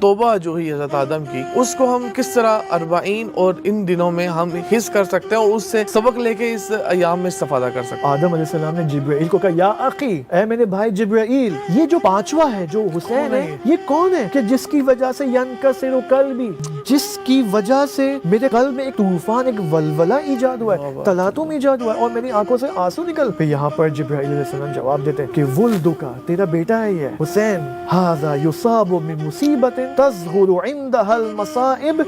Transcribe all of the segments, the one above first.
توبہ جو ہوئی حضرت آدم کی، اس کو ہم کس طرح 40 اور ان دنوں میں ہم حص کر سکتے ہیں اور اس سے سبق لے کے اس ایام میں استفادہ کر سکتے ہیں۔ آدم علیہ السلام نے جبرائیل کو کہا یا اخی، اے میرے بھائی جبرائیل، یہ جو پانچواں ہے جو حسین ہے، یہ کون ہے کہ جس کی وجہ سے ینکسر قلبی، جس کی وجہ سے میرے قلب میں ایک طوفان، ایک ولولہ ایجاد ہوا ہے، تلاطم ایجاد ہوا ہے اور میری آنکھوں سے آنسو نکل پہ۔ یہاں پر جبرائیل علیہ السلام جواب دیتے ہیں کہ ولدک، تیرا بیٹا ہے یہ حسین، ھذا یصاب من مصیبت تظہر عندها المصائب،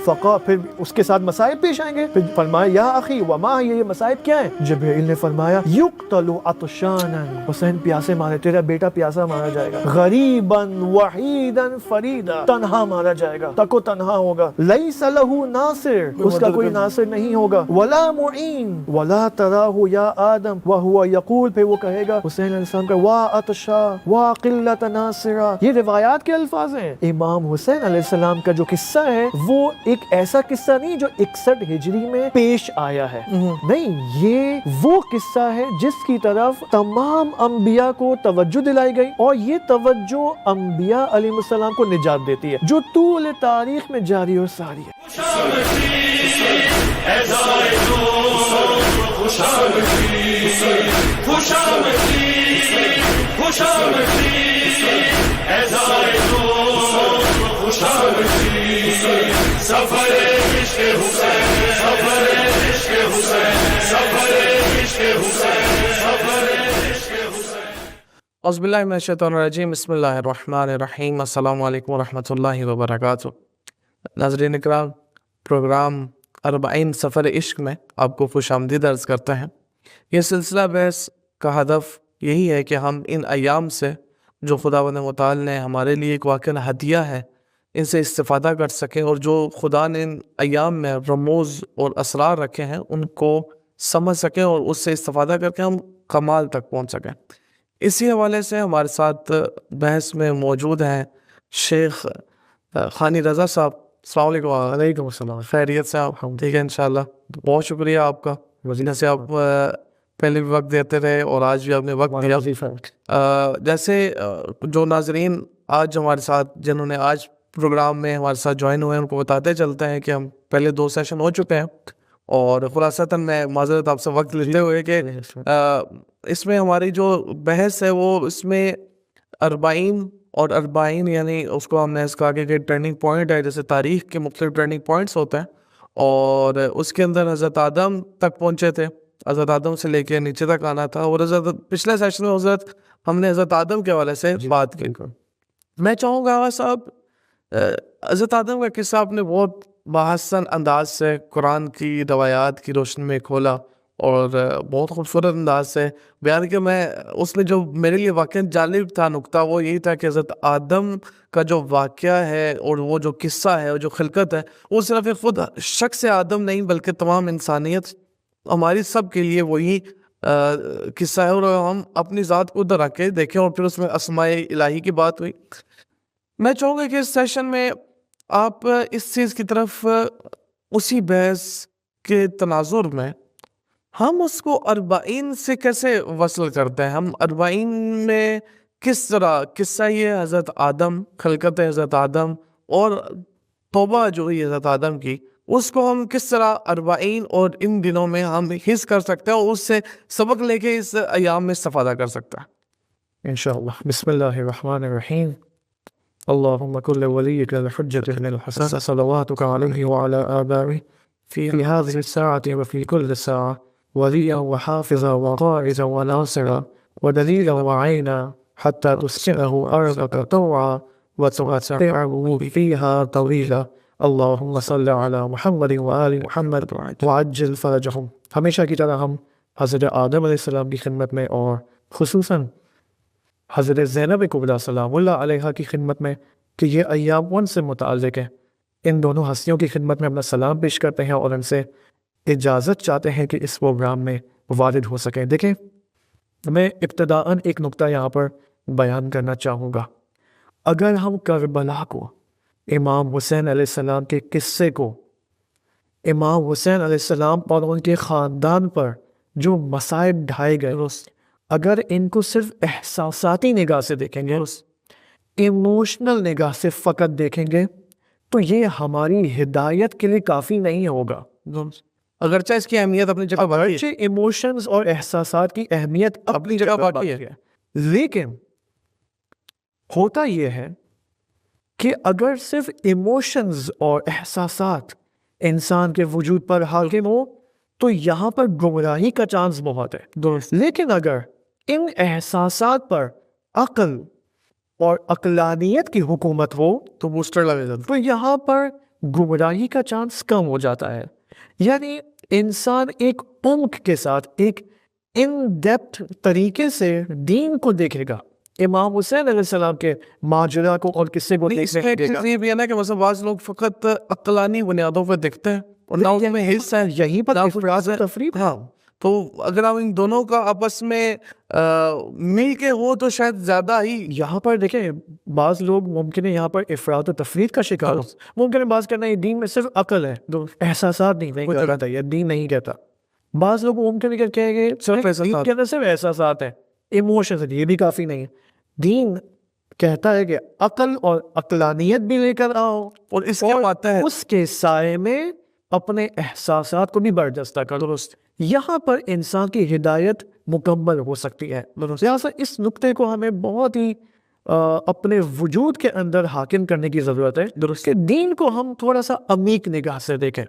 پھر اس کے ساتھ مصائب پیش آئیں گے۔ پھر فرمایا یا اخی وما یہ مصائب کیا ہیں؟ جبرائیل نے فرمایا یقتل عطشانا، حسین پیاسے مارے، تیرا بیٹا پیاسا مارا جائے گا، غریبا وحیدا فریدا، تنہا مارا جائے گا، تک و تنہا ہوگا، لیس لہ ناصر، اس کا کوئی ناصر نہیں ہوگا، ولا معین ولا تراہ یا آدم وہو یقول، پھر وہ کہے گا حسین علیہ السلام کا وا عطشا وا قلت ناصرا۔ یہ روایات کے الفاظ ہیں۔ امام حسین علیہ السلام کا جو قصہ ہے وہ ایک ایسا قصہ نہیں جو 61 ہجری میں پیش آیا ہے، نہیں، یہ وہ قصہ ہے جس کی طرف تمام انبیاء کو توجہ دلائی گئی، اور یہ توجہ انبیاء علیہ السلام کو نجات دیتی ہے، جو طول تاریخ میں جاری اور ساری ہے۔ اعوذ باللہ من الشیطان الرجیم، بسم اللہ الرحمن الرحیم، السلام علیکم ورحمۃ اللہ وبرکاتہ۔ ناظرین اکرام، پروگرام 40 سفر عشق میں آپ کو خوش آمدید عرض کرتے ہیں۔ یہ سلسلہ بحث کا ہدف یہی ہے کہ ہم ان ایام سے جو خداوند متعال نے ہمارے لیے ایک واقعہ ہدیہ ہے، ان سے استفادہ کر سکیں، اور جو خدا نے ان ایام میں رموز اور اسرار رکھے ہیں ان کو سمجھ سکیں اور اس سے استفادہ کر کے ہم کمال تک پہنچ سکیں۔ اسی حوالے سے ہمارے ساتھ بحث میں موجود ہیں شیخ خانی رضا صاحب۔ السلام علیکم۔ وعلیکم السلام۔ خیریت سے آپ؟ ٹھیک ہے انشاءاللہ۔ بہت شکریہ آپ کا، جیسے آپ پہلے بھی وقت دیتے رہے اور آج بھی آپ نے وقت دیا۔ جیسے جو ناظرین آج ہمارے ساتھ، جنہوں نے آج پروگرام میں ہمارے ساتھ جوائن ہوئے ہیں، ان کو بتاتے چلتے ہیں کہ ہم پہلے 2 سیشن ہو چکے ہیں، اور خلاصتاً میں معذرت آپ سے وقت لیتے ہوئے کہ اس میں ہماری جو بحث ہے وہ اس میں 40 اور 40 یعنی اس کو ہم نے اس کا کہ ٹرننگ پوائنٹ ہے، جیسے تاریخ کے مختلف ٹرننگ پوائنٹس ہوتے ہیں، اور اس کے اندر حضرت آدم تک پہنچے تھے، حضرت آدم سے لے کے نیچے تک آنا تھا، اور پچھلے سیشن میں ہم نے حضرت آدم کے حوالے سے بات کی۔ میں چاہوں گا آغا صاحب، حضرت آدم کا قصہ آپ نے بہت بحسن انداز سے قرآن کی روایات کی روشنی میں کھولا اور بہت خوبصورت انداز سے بیان کیا۔ میں اس میں جو میرے لیے واقعہ جالب تھا نکتہ وہ یہی تھا کہ حضرت آدم کا جو واقعہ ہے اور وہ جو قصہ ہے اور جو خلقت ہے، وہ صرف ایک خود شخص آدم نہیں بلکہ تمام انسانیت، ہماری سب کے لیے وہی قصہ ہے، اور ہم اپنی ذات کو ادھر رکھ کے دیکھیں، اور پھر اس میں اسماء الہی کی بات ہوئی۔ میں چاہوں گا کہ اس سیشن میں آپ اس چیز کی طرف، اسی بحث کے تناظر میں ہم اس کو 40 سے کیسے وصل کرتے ہیں، ہم 40 میں کس طرح قصہ یہ حضرت آدم، خلقت حضرت آدم اور توبہ جو ہوئی حضرت آدم کی، اس کو ہم کس طرح 40 اور ان دنوں میں ہم حص کر سکتے ہیں اور اس سے سبق لے کے اس ایام میں استفادہ کر سکتے ہیں انشاءاللہ۔ بسم اللہ الرحمن الرحیم۔ اللهم كل وليك الحجة بن الحسن صلواتك عليه وعلى آبائه في هذه الساعة وفي كل ساعة وليا وحافظا وقائدا وناصرا ودليلا وعينا حتى تسكنه أرضك طوعا وتمتعه فيها طويلا اللهم صل على محمد وآل محمد وعجل فرجهم۔ ہمیشہ کی طرح ہم حضرت آدم علیہ السلام کی خدمت میں اور خصوصاً حضرت زینب کبریٰ سلام اللہ علیہا کی خدمت میں کہ یہ ایام ان سے متعلق ہیں، ان دونوں ہستیوں کی خدمت میں اپنا سلام پیش کرتے ہیں اور ان سے اجازت چاہتے ہیں کہ اس پروگرام میں وارد ہو سکیں۔ دیکھیں، میں ابتداً ایک نقطہ یہاں پر بیان کرنا چاہوں گا۔ اگر ہم کربلا کو، امام حسین علیہ السلام کے قصے کو، امام حسین علیہ السلام اور ان کے خاندان پر جو مصائب ڈھائے گئے، اگر ان کو صرف احساساتی نگاہ سے دیکھیں گے، ایموشنل نگاہ سے فقط دیکھیں گے، تو یہ ہماری ہدایت کے لیے کافی نہیں ہوگا. اگرچہ اس کی اہمیت اپنی جگہ بڑی ہے, ایموشنز اور احساسات کی اہمیت اپنی جگہ بڑی ہے, لیکن ہوتا یہ ہے کہ اگر صرف ایموشنز اور احساسات انسان کے وجود پر حاکم ہو تو یہاں پر گمراہی کا چانس بہت ہے. لیکن اگر ان احساسات پر عقل اور عقلانیت کی حکومت ہو تو بوسٹر لگے گا. تو یہاں پر گمراہی کا چانس کم ہو جاتا ہے. یعنی انسان ایک عمق کے ساتھ ایک ان ڈیپتھ طریقے سے دین کو دیکھے گا, امام حسین علیہ السلام کے ماجرا کو اور قصے کو دیکھے گا. یہ بھی ہے نا کہ مثلا بعض لوگ فقط عقلانی بنیادوں پر دیکھتے ہیں اور نہ اس میں حصہ ہے, یہیں پر افراط و تفریط. ہاں, تو اگر ہم ان دونوں کا آپس میں مل کے ہو تو شاید زیادہ ہی. یہاں پر دیکھیں بعض لوگ ممکن ہے یہاں پر افراط و تفریط کا شکار ہو. ممکن ہے بعض کہنا یہ دین میں صرف عقل ہے, احساسات نہیں کہتا, یہ دین نہیں کہتا. بعض لوگ ممکن ہے کہیں گے صرف احساسات ہیں, ایموشنز ہیں, یہ بھی کافی نہیں ہے. دین کہتا ہے کہ عقل اور عقلانیت بھی لے کر آؤ اور اس کے آتا ہے اس کے سائے میں اپنے احساسات کو بھی برجستہ کرو. یہاں پر انسان کی ہدایت مکمل ہو سکتی ہے. لہٰذا اس نقطے کو ہمیں بہت ہی اپنے وجود کے اندر حاکم کرنے کی ضرورت ہے کہ دین کو ہم تھوڑا سا عمیق نگاہ سے دیکھیں.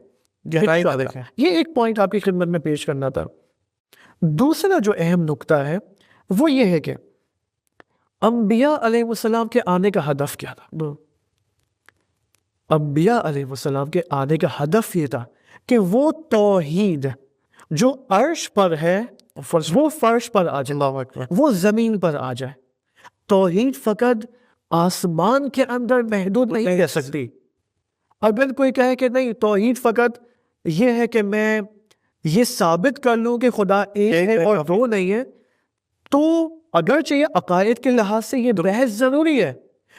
یہ ایک پوائنٹ آپ کی خدمت میں پیش کرنا تھا. دوسرا جو اہم نقطہ ہے وہ یہ ہے کہ انبیاء علیہ السلام کے آنے کا ہدف کیا تھا. انبیاء علیہ السلام کے آنے کا ہدف یہ تھا کہ وہ توحید جو عرش پر ہے وہ فرش پر آ جائے, وہ زمین پر آ جائے. توحید فقط آسمان کے اندر محدود نہیں رہ سکتی. اگر کوئی کہے کہ نہیں توحید فقط یہ ہے کہ میں یہ ثابت کر لوں کہ خدا ایک ہے اور دو نہیں ہے, تو اگرچہ یہ عقائد کے لحاظ سے یہ بحث ضروری ہے,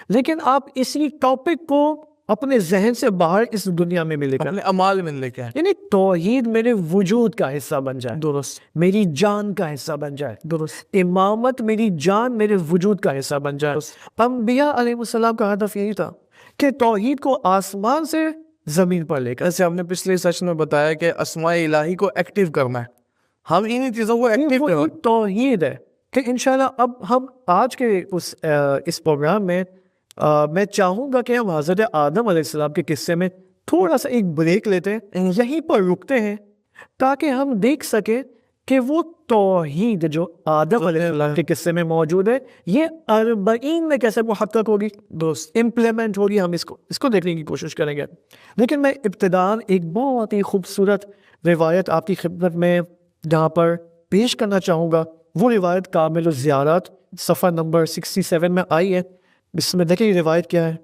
لیکن آپ اسی ٹاپک کو اپنے ذہن سے باہر اس دنیا میں لے کر اپنے اعمال میں لے کے, یعنی توحید میرے وجود کا حصہ بن جائے, درست, میری جان کا حصہ بن جائے, درست, امامت میری جان میرے وجود کا حصہ بن جائے. انبیاء علیہ السلام کا ہدف یہی تھا کہ توحید کو آسمان سے زمین پر لے کر, جیسے ہم نے پچھلے سیشن میں بتایا کہ اسماء الہی کو ایکٹیو کرنا ہے, ہم انہی چیزوں کو ایکٹیو کرنا ہے. توحید ہے کہ انشاءاللہ اب ہم آج کے اس پروگرام میں میں چاہوں گا کہ ہم حضرت آدم علیہ السلام کے قصے میں تھوڑا سا ایک بریک لیتے ہیں, یہیں پر رکتے ہیں تاکہ ہم دیکھ سکیں کہ وہ توحید جو آدم علیہ السلام کے قصے میں موجود ہے یہ 40 میں کیسے محقق ہوگی, دوست امپلیمنٹ ہوگی. ہم اس کو دیکھنے کی کوشش کریں گے. لیکن میں ابتداءً ایک بہت ہی خوبصورت روایت آپ کی خدمت میں جہاں پر پیش کرنا چاہوں گا. وہ روایت کامل الزیارات صفحہ نمبر 67 میں آئی ہے. اس میں دیکھیں یہ روایت کیا ہے.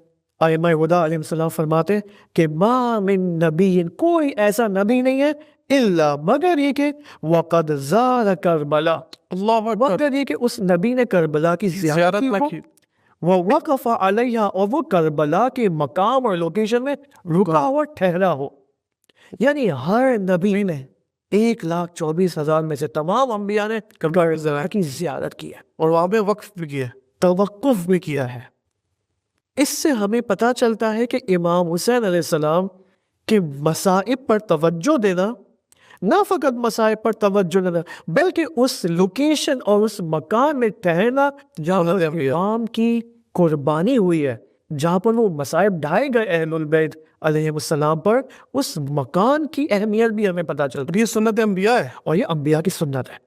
ائمہ ہدیٰ علیہ السلام فرماتے ہیں کہ ما من نبی, کوئی ایسا نبی نہیں ہے الا مگر یہ کہ وقد زار کربلا, اللہ اکبر, مگر یہ کہ اس نبی نے کربلا کی زیارت کی, ووقف علیہ, اور وہ کربلا کے مقام اور لوکیشن میں رکا ہوا ٹھہرا ہو. یعنی ہر نبی نے 1,24,000 میں سے تمام انبیاء نے کربلا کی زیارت کی ہے اور وہاں پہ وقف بھی کیا ہے, توقف بھی کیا ہے. اس سے ہمیں پتہ چلتا ہے کہ امام حسین علیہ السلام کے مصائب پر توجہ دینا, نہ فقط مصائب پر توجہ دینا بلکہ اس لوکیشن اور اس مکان میں ٹھہرنا جہاں امام کی قربانی ہوئی ہے, جہاں پر وہ مصائب ڈھائے گئے اہل البیت علیہ السلام پر, اس مکان کی اہمیت بھی ہمیں پتہ چلتا ہے. یہ سنت انبیاء ہے, اور یہ انبیاء کی سنت ہے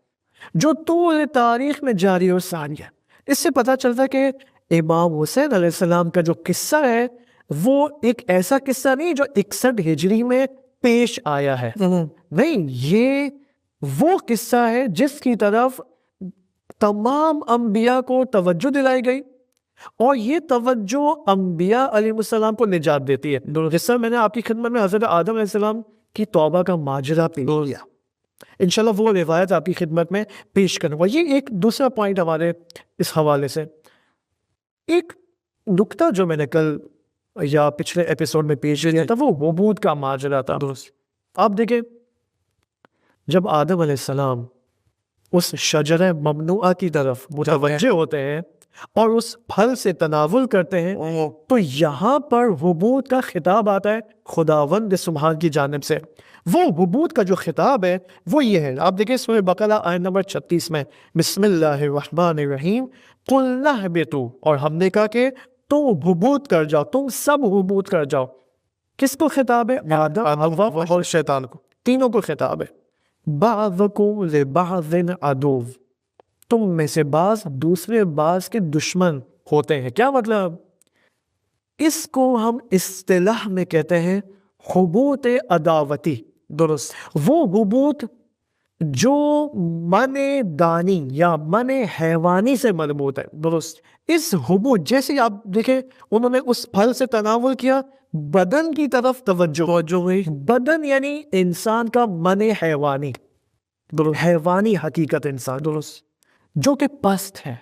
جو طول تاریخ میں جاری اور ساری ہے. اس سے پتہ چلتا ہے کہ امام حسین علیہ السلام کا جو قصہ ہے وہ ایک ایسا قصہ نہیں جو 61 ہجری میں پیش آیا ہے, نہیں, یہ وہ قصہ ہے جس کی طرف تمام انبیاء کو توجہ دلائی گئی, اور یہ توجہ انبیاء علیہ السلام کو نجات دیتی ہے. جس طرح میں نے آپ کی خدمت میں حضرت آدم علیہ السلام کی توبہ کا ماجرا پیش کیا, انشاءاللہ وہ روایت آپ کی خدمت میں پیش کروں گا. یہ ایک دوسرا پوائنٹ ہمارے اس حوالے سے. ایک نکتہ جو میں نے کل یا پچھلے ایپیسوڈ میں پیش کیا تھا وہ حبود کا ماجرا تھا. آپ دیکھیں جب آدم علیہ السلام اس شجرہ ممنوعہ کی طرف متوجہ ہوتے ہیں اور اس پھل سے تناول کرتے ہیں تو یہاں پر حبوط کا خطاب آتا ہے خداوند سبحان کی جانب سے. وہ حبوط کا جو خطاب ہے وہ یہ ہے. آپ دیکھیں سورہ بقرہ آیت نمبر 36 میں بسم اللہ الرحمن الرحیم قُلْنَا اهْبِطُوا، اور ہم نے کہا کہ تم حبوط کر جاؤ، تم سب حبوط کر جاؤ. کس کو خطاب ہے؟ آدم، حوا اور شیطان کو. تینوں کو خطاب ہے. بعضکم لبعض عدو، تم میں سے بعض دوسرے بعض کے دشمن ہوتے ہیں. کیا مطلب؟ اس کو ہم اصطلاح میں کہتے ہیں حبوط عداوتی. درست. وہ حبوط جو من دانی یا من حیوانی سے مربوط ہے. درست. اس حبوط جیسے آپ دیکھیں انہوں نے اس پھل سے تناول کیا، بدن کی طرف توجہ ہوئی. بدن یعنی انسان کا من حیوانی، حیوانی حقیقت انسان، درست. جو کہ پست ہے،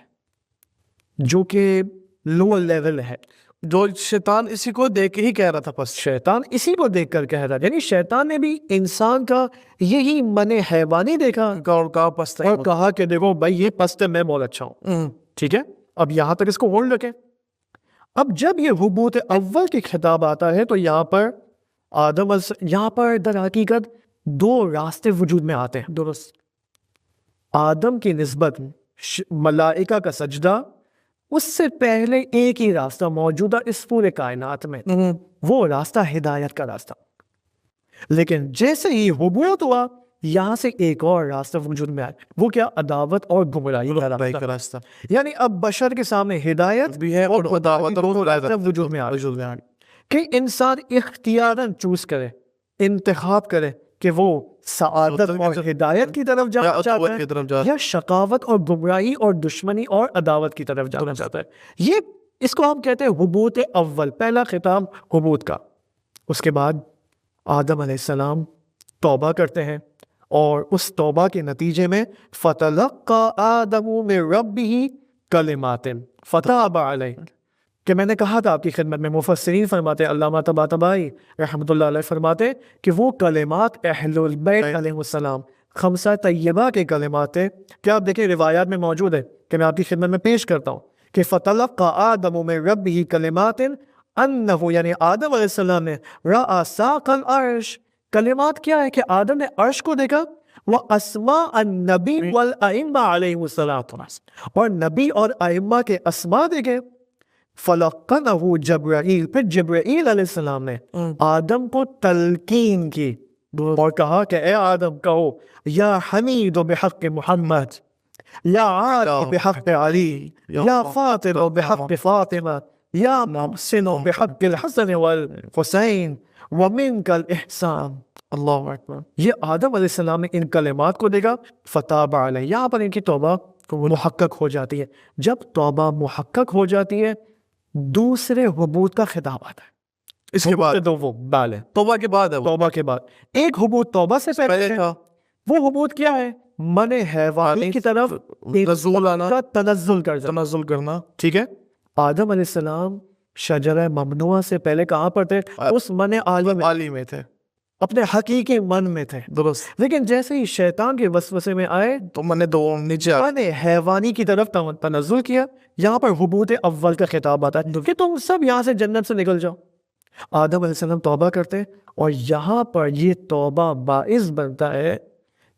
جو کہ لوور لیول ہے. جو شیطان اسی کو دیکھ کے ہی کہہ رہا تھا پس. شیطان اسی کو دیکھ کر کہہ رہا، یعنی شیطان نے بھی انسان کا یہی من حیوانی دیکھا اور کہا پس اور کہا کہ دیکھو بھائی یہ پست ہے، میں بہت اچھا ہوں. ٹھیک ہے، اب یہاں تک اس کو ہولڈ رکھیں. اب جب یہ حبوط اول کی خطاب آتا ہے تو یہاں پر یہاں پر در حقیقت دو راستے وجود میں آتے ہیں. درست. آدم کی نسبت ملائکہ کا سجدہ، اس سے پہلے ایک ہی راستہ موجودہ اس پورے کائنات میں، وہ راستہ ہدایت کا راستہ. لیکن جیسے ہی حبوط ہوا یہاں سے ایک اور راستہ وجود میں آیا، وہ کیا؟ عداوت اور گمراہی کا راستہ. یعنی اب بشر کے سامنے ہدایت بھی ہے اور عداوت وجود میں آ کہ انسان اختیاراً چوز کرے، انتخاب کرے کہ وہ سعادت اور ہدایت کی طرف جانا چاہتا ہے یا شقاوت اور گمراہی اور دشمنی اور عداوت کی طرف جانا چاہتا ہے. یہ اس کو ہم کہتے ہیں حبوط اول، پہلا خطاب حبوط کا. اس کے بعد آدم علیہ السلام توبہ کرتے ہیں اور اس توبہ کے نتیجے میں فَتَلَقَّى آدَمُ مِن رَبِّهِ كَلِمَاتٍ فَتَابَ عَلَيْهِ، کہ میں نے کہا تھا آپ کی خدمت میں، مفسرین فرماتے ہیں، علامہ طباطبائی رحمۃ اللہ علیہ فرماتے کہ وہ کلمات اہل البیت علیہ السلام خمسہ طیبہ کے کلمات ہیں کہ آپ دیکھیں روایات میں موجود ہے کہ میں آپ کی خدمت میں پیش کرتا ہوں کہ فَتَلَقَّى آدَمُ مِن رَبِّهِ كَلِمَاتٍ أَنَّهُ، یعنی آدم علیہ السلام نے رَأَى سَاقَ الْعَرْشِ، کلمات کیا ہے کہ آدم نے عرش کو دیکھا، وَأَسْمَاءَ النَّبِي وَالْأَئِمَّةِ عَلَيْهِمُ الصَّلَاةُ، اور نبی اور ائمہ کے اسماء دیکھے. فَلَقَّنَهُ جبرائیل، پھر جبرائیل علیہ السلام نے آدم کو تلقین کی اور کہا کہ اے آدم کہو یا حمید بحق محمد، یا عارف بحق علی، یا فاطر بحق فاطمہ، یا محسن بحق الحسن والحسین ومنک الاحسان. اللہ اکبر. یہ آدم علیہ السلام نے ان کلمات کو دیکھا، فتاب علیہ، یہاں پر ان کی توبہ محقق ہو جاتی ہے. جب توبہ محقق ہو جاتی ہے دوسرے حبوط کا خطاب آتا ہے. اس کے بعد توبہ کے بعد ہے، توبہ کے بعد ایک حبوط توبہ سے پہلے ہے. وہ حبوط کیا ہے؟ من حیوانی کی طرف نزول آنا، تنزل کرنا. ٹھیک ہے، آدم علیہ السلام شجرہ ممنوعہ سے پہلے کہاں پر تھے؟ اس من عالی میں تھے، اپنے حقیقی من میں تھے. درست. لیکن جیسے ہی شیطان کے وسوسے میں آئے تو من دو نیچے من حیوانی کی طرف تنزل کیا. یہاں پر حبوط اول کا خطاب آتا ہے کہ تم سب یہاں سے جنت سے نکل جاؤ. آدم علیہ السلام توبہ کرتے اور یہاں پر یہ توبہ باعث بنتا ہے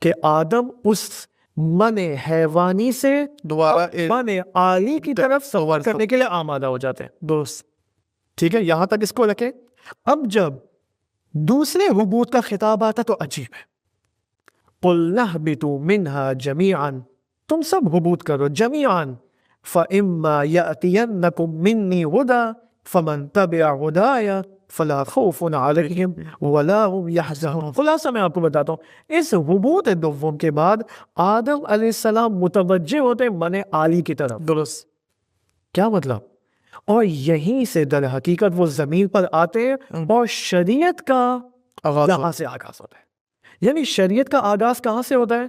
کہ آدم اس من حیوانی سے دوبارہ من عالی کی طرف سفر کرنے کے لیے آمادہ ہو جاتے ہیں. درست. ٹھیک ہے، یہاں تک اس کو رکھیں. اب جب دوسرے حبوط کا خطاب آتا تو عجیب ہے. قُلْنَا اهْبِطُوا مِنْهَا جَمِيعًا، تم سب حبوط کرو جمیعاً. فَإِمَّا يَأْتِيَنَّكُم مِّنِّي هُدًى فَمَن تَبِعَ هُدَايَ فَلَا خَوْفٌ عَلَيْهِمْ وَلَا هُمْ يَحْزَنُونَ. خلاصہ میں آپ کو بتاتا ہوں، اس حبوط دوم کے بعد آدم علیہ السلام متوجہ ہوتے من عالی کی طرف. درست. کیا مطلب؟ اور یہیں سے در حقیقت وہ زمین پر آتے ہیں اور شریعت کا یہاں سے آغاز ہوتا ہے. یعنی شریعت کا آغاز کہاں سے ہوتا ہے؟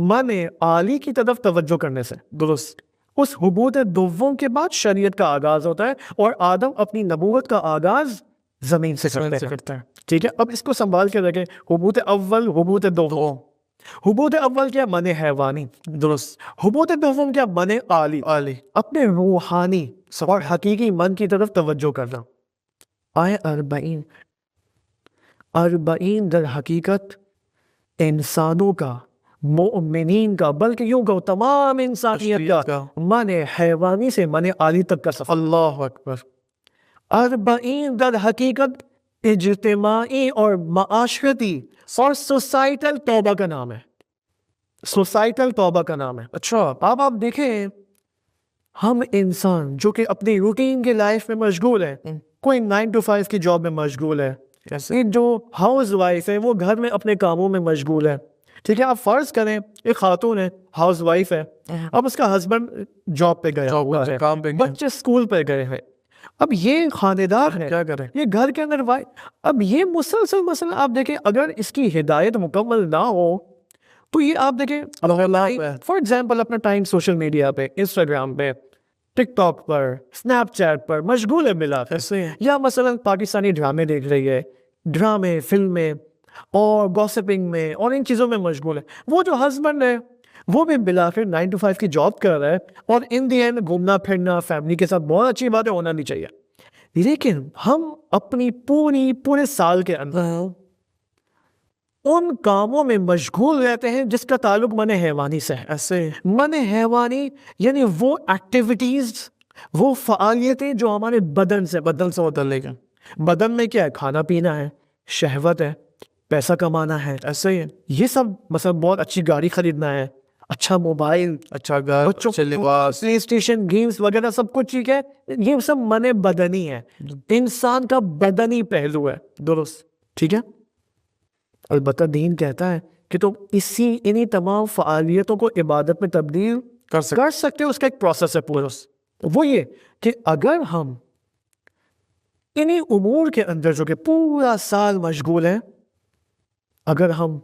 من عالی کی طرف توجہ کرنے سے. درست. اس حبوط دوم کے بعد شریعت کا آغاز ہوتا ہے اور آدم اپنی نبوت کا آغاز زمین سے کرتے ہیں. ٹھیک ہے، اب اس کو سنبھال کے رکھیں. حبوط اول، حبوط دوم. حبوط اول کیا؟ من حیوانی. درست. حبوط دوم کیا؟ من عالی. عالی. اپنے روحانی اور حقیقی من کی طرف توجہ کرنا. آئے 40 در حقیقت انسانوں کا، مؤمنین کا، بلکہ یوں کہو تمام انسانیت کا من حیوانی سے من عالی تک کا سفر. اللہ اکبر. 40 در حقیقت اجتماعی اور معاشرتی اور سوسائٹل توبہ کا نام ہے. سوسائٹل توبہ کا نام ہے. اچھا. اب آپ دیکھیں، ہم انسان جو کہ اپنی روٹین کے لائف میں مشغول ہے، کوئی 9 to 5 کی جاب میں مشغول ہے، کیسے؟ جو ہاؤس وائف ہے وہ گھر میں اپنے کاموں میں مشغول ہے. ٹھیک ہے، آپ فرض کریں ایک خاتون ہے، ہاؤس وائف ہے، اب اس کا ہسبینڈ جاب پہ گیا ہوا ہے، کام پہ بچے اسکول پہ گئے ہیں، اب یہ خاندار ہے، کیا کریں؟ یہ گھر کے اندر اب یہ مسلسل مسئلہ آپ دیکھیں، اگر اس کی ہدایت مکمل نہ ہو تو یہ آپ دیکھیں فار ایگزامپل اپنا ٹائم سوشل میڈیا پہ، انسٹاگرام پہ، ٹک ٹاک پر، اسنیپ چیٹ پر مشغول ہے ملا کر، ایسے یا مثلا پاکستانی ڈرامے دیکھ رہی ہے، ڈرامے، فلمیں اور گوسپنگ میں اور ان چیزوں میں مشغول ہے. وہ جو ہسبینڈ ہے وہ بھی بالآخر 9 to 5 کی جاب کر رہا ہے، اور ان دی اینڈ گھومنا پھرنا فیملی کے ساتھ بہت اچھی بات ہے، ہونا نہیں چاہیے. لیکن ہم اپنی پورے سال کے اندر ان کاموں میں مشغول رہتے ہیں جس کا تعلق من حیوانی سے ہے. ایسے من حیوانی یعنی وہ ایکٹیویٹیز، وہ فعالیتیں جو ہمارے بدن سے متعلق ہے. بدن میں کیا ہے؟ کھانا پینا ہے، شہوت ہے، پیسہ کمانا ہے، ایسے ہی ہے. یہ سب مثلا بہت اچھی گاڑی خریدنا ہے، اچھا موبائل، اچھا گھر، بچوں اچھے لباس. پلے اسٹیشن، گیمز وغیرہ سب کچھ ٹھیک ہے، یہ سب من بدنی ہے، انسان کا بدنی پہلو ہے. درست. ٹھیک ہے. البتہ دین کہتا ہے کہ تم انہی تمام فعالیتوں کو عبادت میں تبدیل کر سکتے ہو. اس کا ایک پروسیس ہے پورا. وہ یہ کہ اگر ہم انہی امور کے اندر جو کہ پورا سال مشغول ہیں، اگر ہم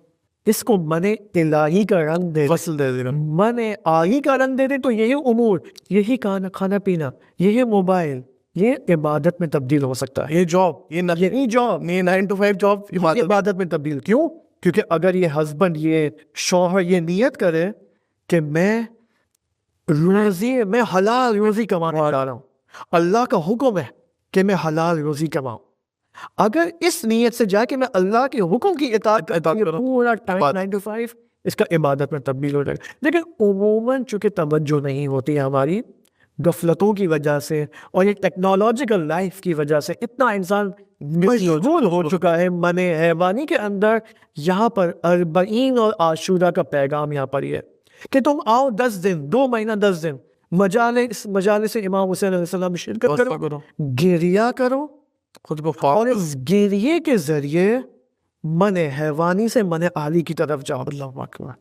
اس کو من الہی کا رنگ دے فصل دے دینا. من آگی کا رنگ دے دیں تو یہی امور، یہی کھانا پینا، یہی موبائل، یہ عبادت میں تبدیل ہو سکتا ہے. یہ جاب، یہی جاب، یہ 9 to 5 جاب عبادت میں تبدیل. کیوں؟ کیونکہ اگر یہ ہسبینڈ، یہ شوہر یہ نیت کرے کہ میں حلال روزی کمانا چاہ رہا ہوں، اللہ کا حکم ہے کہ میں حلال روزی کماؤں، اگر اس نیت سے جا کہ میں اللہ کے حکم کی اطاعت کروں، پورا ٹائم 9 to 5 اس کا عبادت میں تبدیل ہو جائے گا. لیکن عموماً چونکہ توجہ نہیں ہوتی ہے ہماری غفلتوں کی وجہ سے اور یہ ٹیکنالوجیکل لائف کی وجہ سے، اتنا انسان مشغول ہو چکا ہے من حیوانی کے اندر. یہاں پر 40 اور عاشورہ کا پیغام یہاں پر یہ ہے کہ تم آؤ 10 دن، 2 مہینہ 10 دن مجالس امام حسین علیہ السلام میں شرکت کرو، گریہ کرو، خود کو اور اس گریے کے ذریعے من حیوانی سے من عالی کی طرف جاؤ. اللہ اکبر.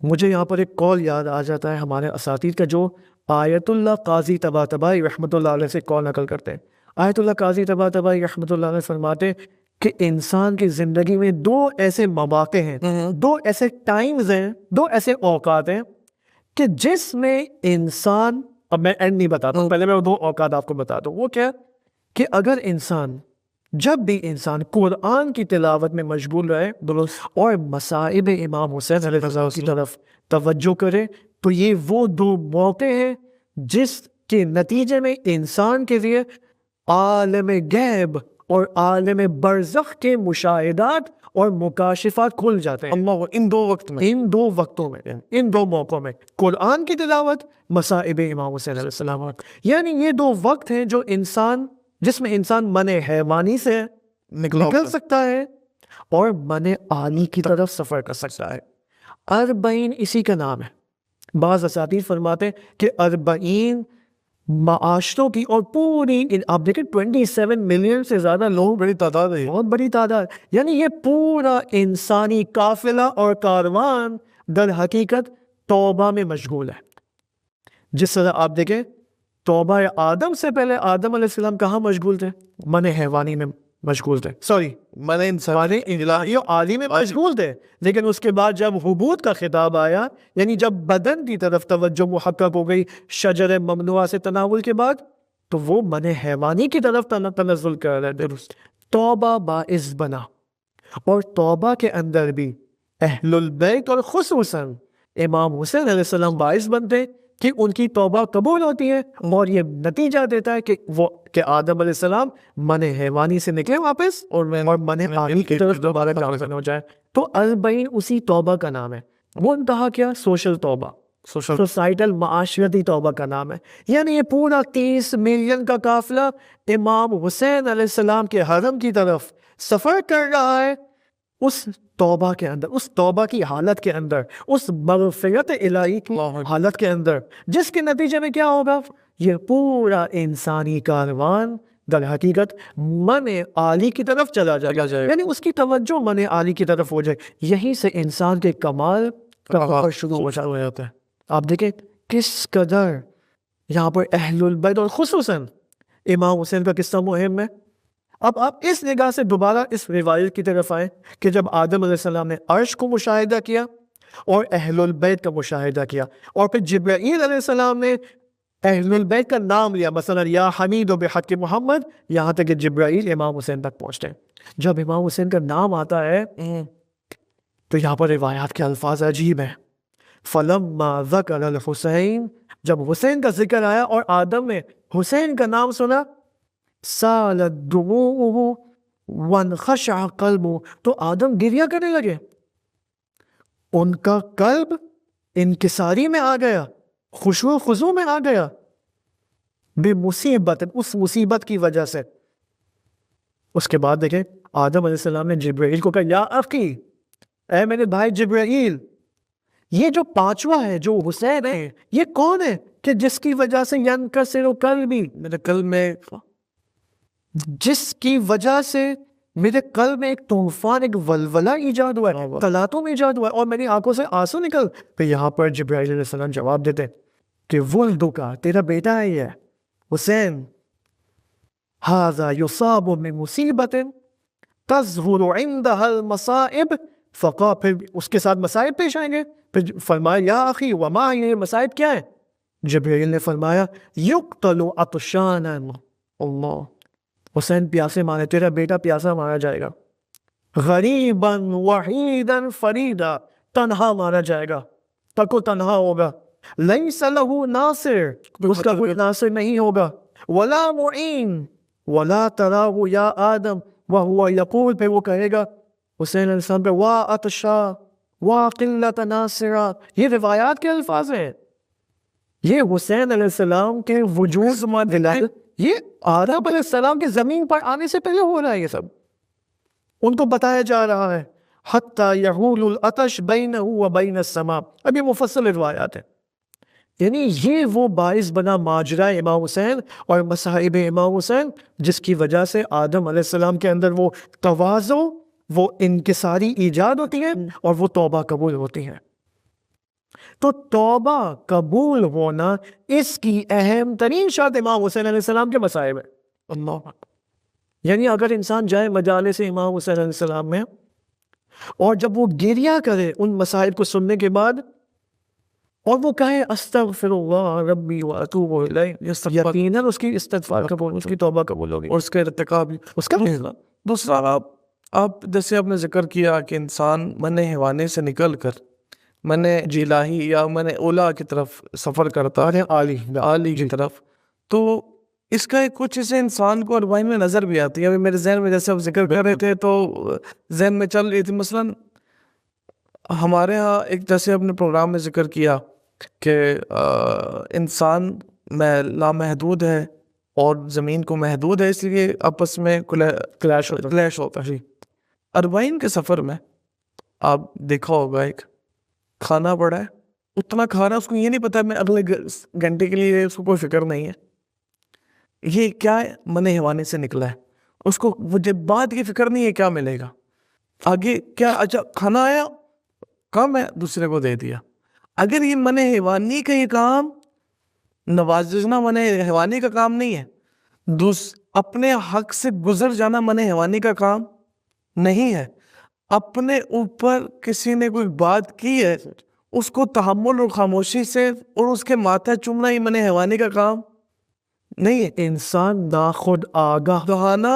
مجھے یہاں پر ایک قول یاد آ جاتا ہے ہمارے اساتذہ کا، جو آیت اللہ قاضی طباطبائی رحمۃ اللہ علیہ سے قول نقل کرتے ہیں. آیت اللہ قاضی طباطبائی رحمۃ اللہ علیہ فرماتے کہ انسان کی زندگی میں 2 ایسے مواقع ہیں، 2 ایسے ٹائمز ہیں، 2 ایسے اوقات ہیں کہ جس میں انسان، اب میں اینڈ نہیں بتاتا ہوں، پہلے میں 2 اوقات آپ کو بتاتا ہوں. وہ کیا کہ اگر انسان، جب بھی انسان قرآن کی تلاوت میں مشغول رہے اور مصائب امام حسین علیہ السلام کی طرف توجہ کرے، تو یہ وہ 2 موقع ہیں جس کے نتیجے میں انسان کے لیے عالم غیب اور عالم برزخ کے مشاہدات اور مکاشفات کھل جاتے ہیں. اللہ ان 2 وقت میں، ان 2 وقتوں میں، ان 2 موقعوں میں، قرآن کی تلاوت، مصائب امام حسین علیہ السلام. یعنی یہ 2 وقت ہیں جس میں انسان من حیوانی سے نکل سکتا ہے اور من عالی کی طرف سفر کر سکتا ہے. 40 اسی کا نام ہے. بعض اساتذہ فرماتے ہیں کہ 40 معاشروں کی اور پوری، آپ دیکھیں 27 ملین سے زیادہ لوگ، بڑی تعداد ہے، بہت بڑی تعداد. یعنی یہ پورا انسانی قافلہ اور کاروان در حقیقت توبہ میں مشغول ہے. جس طرح آپ دیکھیں توبہ آدم سے پہلے آدم علیہ السلام کہاں مشغول تھے؟ من حیوانی میں مشغول تھے، من انسانی الہی عالی میں مشغول تھے. لیکن اس کے بعد جب حبوط کا خطاب آیا، یعنی جب بدن کی طرف توجہ محقق ہو گئی شجر ممنوعہ سے تناول کے بعد، تو وہ من حیوانی کی طرف تنزل کر رہے تھے. توبہ باعث بنا، اور توبہ کے اندر بھی اہل البیت اور خصوصاً امام حسین علیہ السلام باعث بنتے کہ ان کی توبہ قبول ہوتی ہے، اور یہ نتیجہ دیتا ہے کہ آدم علیہ السلام من حیوانی سے نکلے واپس اور من عاقل کی طرف دوبارہ گامزن ہو جائے۔ تو 40 اسی توبہ کا نام ہے، وہ انتہا کیا؟ سوشل توبہ، سوسائٹل معاشرتی توبہ کا نام ہے۔ یعنی یہ پورا 30 ملین کا قافلہ امام حسین علیہ السلام کے حرم کی طرف سفر کر رہا ہے، اس توبہ کے اندر، اس توبہ کی حالت کے اندر، اس مغفرت الہی کی حالت کے اندر، جس کے نتیجے میں کیا ہوگا؟ یہ پورا انسانی کاروان در حقیقت من عالی کی طرف چلا جائے، یعنی اس کی توجہ من عالی کی طرف ہو جائے۔ یہیں سے انسان کے کمال کا سفر شروع ہو جاتا ہے۔ آپ دیکھیں کس قدر یہاں پر اہل البیت اور خصوصاً امام حسین کا قصہ مہم ہے۔ اب آپ اس نگاہ سے دوبارہ اس روایت کی طرف آئیں کہ جب آدم علیہ السلام نے عرش کو مشاہدہ کیا اور اہل البیت کا مشاہدہ کیا، اور پھر جبرائیل علیہ السلام نے اہل البیت کا نام لیا، مثلا یا حمید و بحق محمد، یہاں تک کہ جبرائیل امام حسین تک پہنچتے ہیں۔ جب امام حسین کا نام آتا ہے تو یہاں پر روایات کے الفاظ عجیب ہیں۔ فلما ذکر الحسین، جب حسین کا ذکر آیا اور آدم نے حسین کا نام سنا، سالت دموعہ وانخشع قلبہ، تو آدم گریہ کرنے لگے، ان کا قلب انکساری میں آ گیا، خشوع و خضوع میں آ گیا، بے مصیبت، اس مصیبت کی وجہ سے۔ اس کے بعد دیکھیں آدم علیہ السلام نے جبرائیل کو کہا یا اخی، اے میرے بھائی جبرائیل، یہ جو پانچواں ہے جو حسین ہے، یہ کون ہے کہ جس کی وجہ سے ینکسر قلبی، میرے قلب میں، جس کی وجہ سے میرے قلب میں ایک طوفان، ایک ولولہ ایجاد ہوا ہے، تلاطم ایجاد ہوا ہے، اور میری آنکھوں سے آنسو نکل۔ پھر یہاں پر جبرائیل علیہ السلام جواب دیتے کہ ولدک، تیرا بیٹا ہے یہ حسین، ھذا یصاب من مصیبت تظہر عندها المصائب، فقا، پھر اس کے ساتھ مصائب پیش آئیں گے۔ پھر فرمایا یا اخی وما، یہ مصائب کیا ہے؟ جبرائیل نے فرمایا یقتل عطشانا، اللہ، حسین پیاسے مارے، تیرا بیٹا پیاسا مارا جائے گا، غریبا وحیدا فریدا، تنہا مارا جائے گا، تک و تنہا ہوگا، لیس لہ ناصر، اس کا کوئی ناصر نہیں ہوگا، ولا معین ولا تراہ یا آدم وہو یقول، پھر وہ کہے گا حسین علیہ السلام پہ وا عطشا وا قلت ناصرہ۔ یہ روایات کے الفاظ ہیں، یہ حسین علیہ السلام کے وجود دلائل، یہ آدم علیہ السلام کے زمین پر آنے سے پہلے ہو رہا ہے، یہ سب ان کو بتایا جا رہا ہے۔ حتی یحول العطش بینہ و بین السماء، اب یہ مفصل روایات ہیں۔ یعنی یہ وہ باعث بنا ماجرا امام حسین اور مصائب امام حسین، جس کی وجہ سے آدم علیہ السلام کے اندر وہ تواضع، وہ انکساری ایجاد ہوتی ہے اور وہ توبہ قبول ہوتی ہے۔ تو توبہ قبول ہونا، اس کی اہم ترین شرط امام حسین علیہ السلام کے مصائب ہے۔ اللہ، یعنی اگر انسان جائے مجالس امام حسین علیہ السلام میں اور جب وہ گریہ کرے ان مسائل کو سننے کے بعد، اور وہ کہے استغفر اللہ ربی واتوب الیہ، یقیناً اس کی استغفار قبول، اس کی توبہ قبول ہوگی، اور اس کا ارتکاب، اس کا دوسرا، آپ جیسے آپ نے ذکر کیا کہ انسان من حیوانے سے نکل کر من جیلاہی یا من اولا کی طرف سفر کرتا ہے، عالی کی طرف، تو اس کا کچھ اسے انسان کو اروائی میں نظر بھی آتی ہے۔ ابھی میرے ذہن میں جیسے آپ ذکر کر رہے تھے تو ذہن میں چل رہی تھی، مثلا ہمارے ہاں ایک جیسے اپنے پروگرام میں ذکر کیا کہ انسان میں لامحدود ہے اور زمین کو محدود ہے، اس لیے آپس میں کلیش ہوتا ہے۔ اربعین کے سفر میں آپ دیکھا ہوگا ایک کھانا پڑا ہے، اتنا کھا رہا ہے، اس کو یہ نہیں پتا میں اگلے گھنٹے کے لیے، اس کو کوئی فکر نہیں ہے، یہ کیا ہے، من حیوانے سے نکلا ہے، اس کو مجھے بات کی فکر نہیں ہے کیا ملے گا آگے، کیا اچھا کھانا آیا، کم ہے، دوسرے کو دے دیا۔ اگر یہ من حیوانی کا یہ کام، نوازنا من حیوانی کا کام نہیں ہے، اپنے حق سے گزر جانا من حیوانی کا کام نہیں ہے، اپنے اوپر کسی نے کوئی بات کی ہے اس کو تحمل اور خاموشی سے اور اس کے ماتھے چومنا ہی من حیوانی کا کام نہیں ہے۔ انسان ناخود آگاہانہ،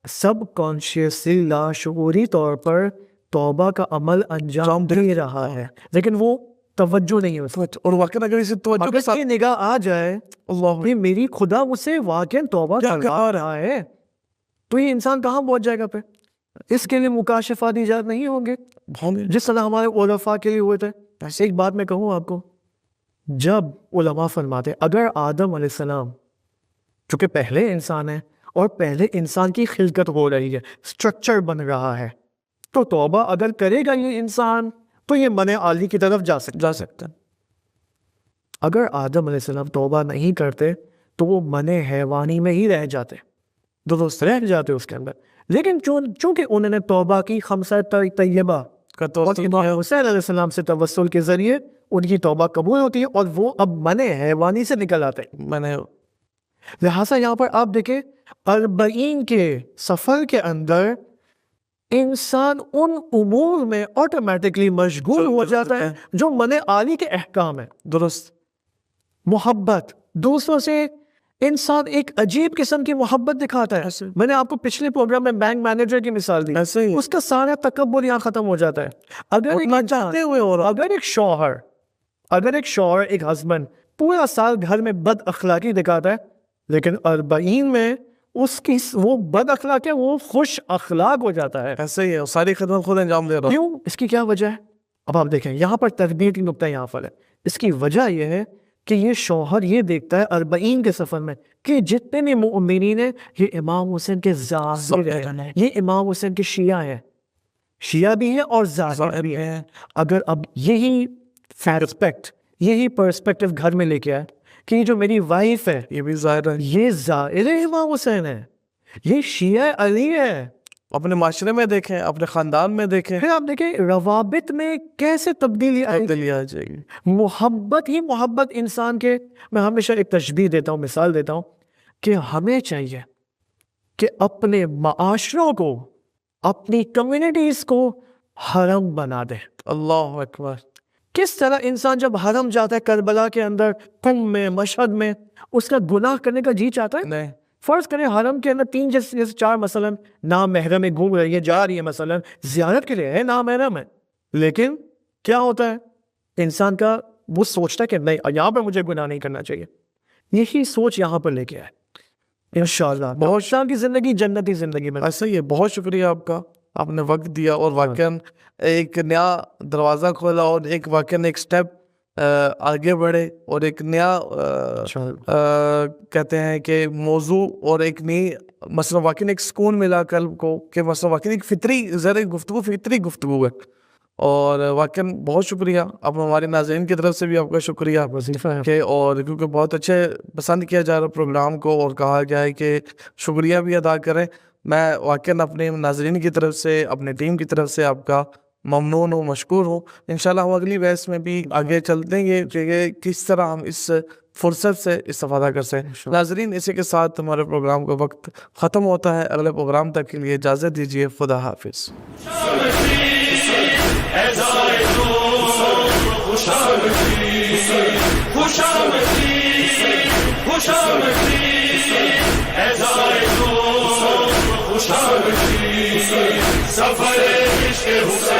سب کانشیسلی، لاشعوری طور پر توبہ کا عمل انجام دے رہا ہے لیکن وہ توجہ نہیں ہے اس میں. اور واقعی اگر اسے توجہ اگر کے اس کی ساتھ نگاہ آ جائے اللہ کہ میری خدا مجھ سے واقعی توبہ کرا رہا ہے تو یہ انسان کہاں پہنچ جائے گا پھر. اس کے لیے مکاشفات ایجاد نہیں ہوں گے جس طرح ہمارے علماء کے لیے ہوئے تھے. ایک بات میں کہوں آپ کو, جب علماء فرماتے اگر آدم علیہ السلام چونکہ پہلے انسان ہے اور پہلے انسان کی خلقت ہو رہی ہے, اسٹرکچر بن رہا ہے, تو توبہ اگر کرے گا یہ انسان تو یہ من عالی کی طرف جا سکتا ہے. اگر آدم علیہ السلام توبہ نہیں کرتے تو وہ من حیوانی میں ہی رہ جاتے, درست رہ جاتے اس کے اندر. لیکن چونکہ انہوں نے توبہ کی خمسہ طیبہ کا اور امام حسین علیہ السلام سے توسل کے ذریعے ان کی توبہ قبول ہوتی ہے اور وہ اب من حیوانی سے نکل آتے ہیں. میں نے لہٰذا یہاں پر آپ دیکھیں 40 کے سفر کے اندر انسان ان امور میں آٹومیٹکلی مشغول ہو جاتا ہے جو من عالی کے احکام ہیں. درست محبت دوسروں سے انسان ایک عجیب قسم کی محبت دکھاتا ہے. میں نے آپ کو پچھلے پروگرام میں بینک مینیجر کی مثال دی, ایسے ہی اس کا سارا تکبر یہاں ختم ہو جاتا ہے. اگر ایک شوہر ایک ہسبینڈ پورا سال گھر میں بد اخلاقی دکھاتا ہے لیکن 40 میں اس کی وہ بد اخلاق ہے وہ خوش اخلاق ہو جاتا ہے. ایسے ہی ہے, ساری خدمت خود انجام دے رہا ہوں. کیوں؟ اس کی کیا وجہ ہے؟ اب آپ دیکھیں یہاں پر تربیت کی نقطہ یہاں پر ہے. اس کی وجہ یہ ہے کہ یہ شوہر یہ دیکھتا ہے 40 کے سفر میں کہ جتنے بھی مؤمنین ہیں یہ امام حسین کے ظاہر ہیں, یہ امام حسین کے شیعہ ہیں, شیعہ بھی ہیں اور ظاہر بھی ہیں. اگر اب یہی پرسپیکٹو گھر میں لے کے آئے کہ یہ جو میری وائف ہے یہ بھی ظاہر ہے, یہ ظاہر امام حسین ہے, یہ شیعہ علی ہے. اپنے معاشرے میں دیکھیں, اپنے خاندان میں دیکھیں, پھر آپ دیکھیں روابط میں کیسے تبدیلی آ جائے گی. محبت ہی محبت انسان کے. میں ہمیشہ ایک تشبیہ دیتا ہوں, مثال دیتا ہوں کہ ہمیں چاہیے کہ اپنے معاشروں کو, اپنی کمیونٹیز کو حرم بنا دے. اللہ اکبر. کس طرح انسان جب حرم جاتا ہے کربلا کے اندر, قم میں, مشہد میں, اس کا گناہ کرنے کا جی چاہتا ہے؟ نہیں. فرض کریں حرم کے اندر 3 جیسے 4 مثلا نامحرم میں گھوم رہی ہے, جا رہی ہے, مثلا زیارت کے لیے ہے, نامحرم ہے, لیکن کیا ہوتا ہے انسان کا وہ سوچتا ہے کہ نہیں یہاں پر مجھے گناہ نہیں کرنا چاہیے. یہی سوچ یہاں پر لے کے آئے انشاءاللہ بہت شان کی زندگی جنتی زندگی میں. ایسا ہی ہے. بہت شکریہ آپ کا, آپ نے وقت دیا اور واقعاً ایک نیا دروازہ کھولا اور ایک واقعاً ایک سٹیپ آگے بڑھے اور ایک نیا کہتے ہیں کہ موضوع اور ایک نئی مثلا واقعاً ایک سکون ملا قلب کو کہ مثلا واقعاً ایک فطری گفتگو ہے. اور واقعاً بہت شکریہ. اب ہمارے ناظرین کی طرف سے بھی آپ کا شکریہ کہ اور کیونکہ بہت اچھے پسند کیا جا رہا پروگرام کو اور کہا گیا ہے کہ شکریہ بھی ادا کریں. میں واقعاً اپنے ناظرین کی طرف سے, اپنے ٹیم کی طرف سے آپ کا ممنون ہوں, مشکور ہوں. انشاءاللہ ہم اگلی بحث میں بھی آگے چلتے ہیں کہ کس طرح ہم اس فرصت سے استفادہ کر سکیں. ناظرین اسی کے ساتھ ہمارے پروگرام کا وقت ختم ہوتا ہے. اگلے پروگرام تک کے لیے اجازت دیجیے. خدا حافظ. سفر عشق حسین